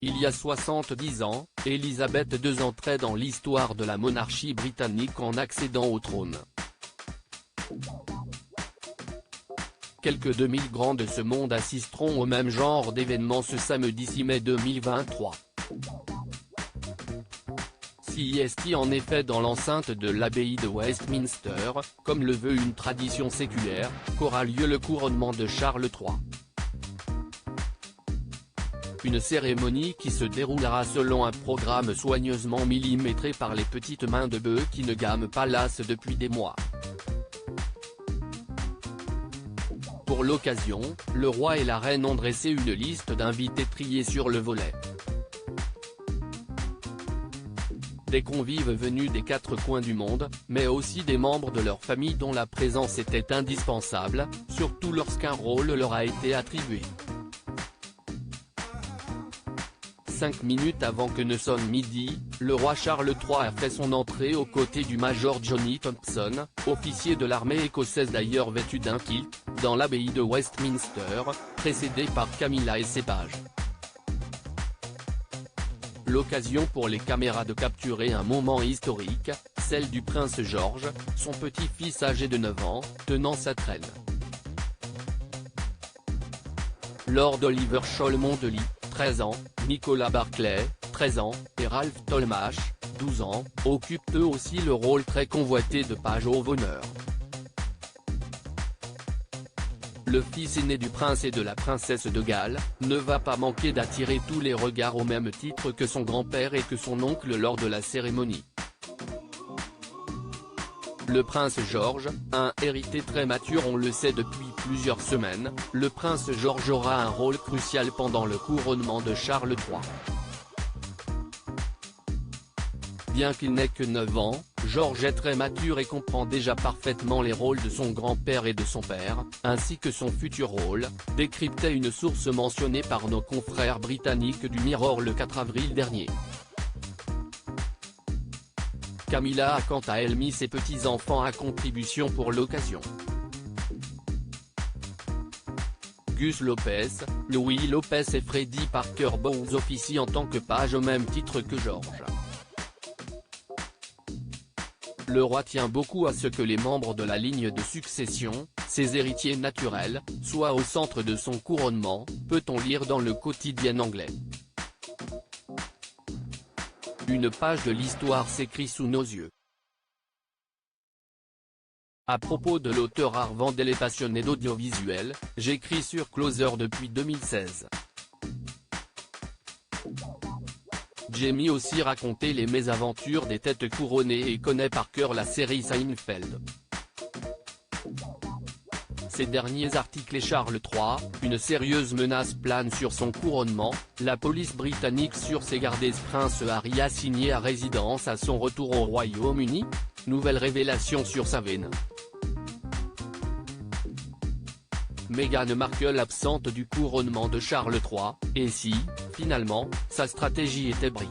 Il y a 70 ans, Élisabeth II entrait dans l'histoire de la monarchie britannique en accédant au trône. Quelques 2000 grands de ce monde assisteront au même genre d'événement ce samedi 6 mai 2023. CIST en effet dans l'enceinte de l'abbaye de Westminster, comme le veut une tradition séculaire, qu'aura lieu le couronnement de Charles III. Une cérémonie qui se déroulera selon un programme soigneusement millimétré par les petites mains de Buckingham Palace depuis des mois. Pour l'occasion, le roi et la reine ont dressé une liste d'invités triés sur le volet. Des convives venus des quatre coins du monde, mais aussi des membres de leur famille dont la présence était indispensable, surtout lorsqu'un rôle leur a été attribué. 5 minutes avant que ne sonne midi, le roi Charles III a fait son entrée aux côtés du major Johnny Thompson, officier de l'armée écossaise d'ailleurs vêtu d'un kilt, dans l'abbaye de Westminster, précédé par Camilla et ses pages. L'occasion pour les caméras de capturer un moment historique, celle du prince George, son petit-fils âgé de 9 ans, tenant sa traîne. Lord Oliver Cholmondeley, 13 ans, Nicolas Barclay, 13 ans, et Ralph Tolmach, 12 ans, occupent eux aussi le rôle très convoité de page of honor. Le fils aîné du prince et de la princesse de Galles, ne va pas manquer d'attirer tous les regards au même titre que son grand-père et que son oncle lors de la cérémonie. Le prince George, un héritier très mature on le sait depuis plusieurs semaines, le prince George aura un rôle crucial pendant le couronnement de Charles III. Bien qu'il n'ait que 9 ans, George est très mature et comprend déjà parfaitement les rôles de son grand-père et de son père, ainsi que son futur rôle, décryptait une source mentionnée par nos confrères britanniques du Mirror le 4 avril dernier. Camilla a quant à elle mis ses petits-enfants à contribution pour l'occasion. Gus Lopez, Louis Lopez et Freddie Parker Bowles officient en tant que pages au même titre que George. Le roi tient beaucoup à ce que les membres de la ligne de succession, ses héritiers naturels, soient au centre de son couronnement, peut-on lire dans le quotidien anglais. Une page de l'histoire s'écrit sous nos yeux. À propos de l'auteur Arvandel et passionné d'audiovisuel, j'écris sur Closer depuis 2016. Jamie aussi raconté les mésaventures des têtes couronnées et connaît par cœur la série Seinfeld. Ces derniers articles et Charles III, une sérieuse menace plane sur son couronnement, la police britannique sur ses gardes Prince Harry assigné à résidence à son retour au Royaume-Uni, nouvelle révélation sur sa veine. Meghan Markle absente du couronnement de Charles III, et si, finalement, sa stratégie était brie.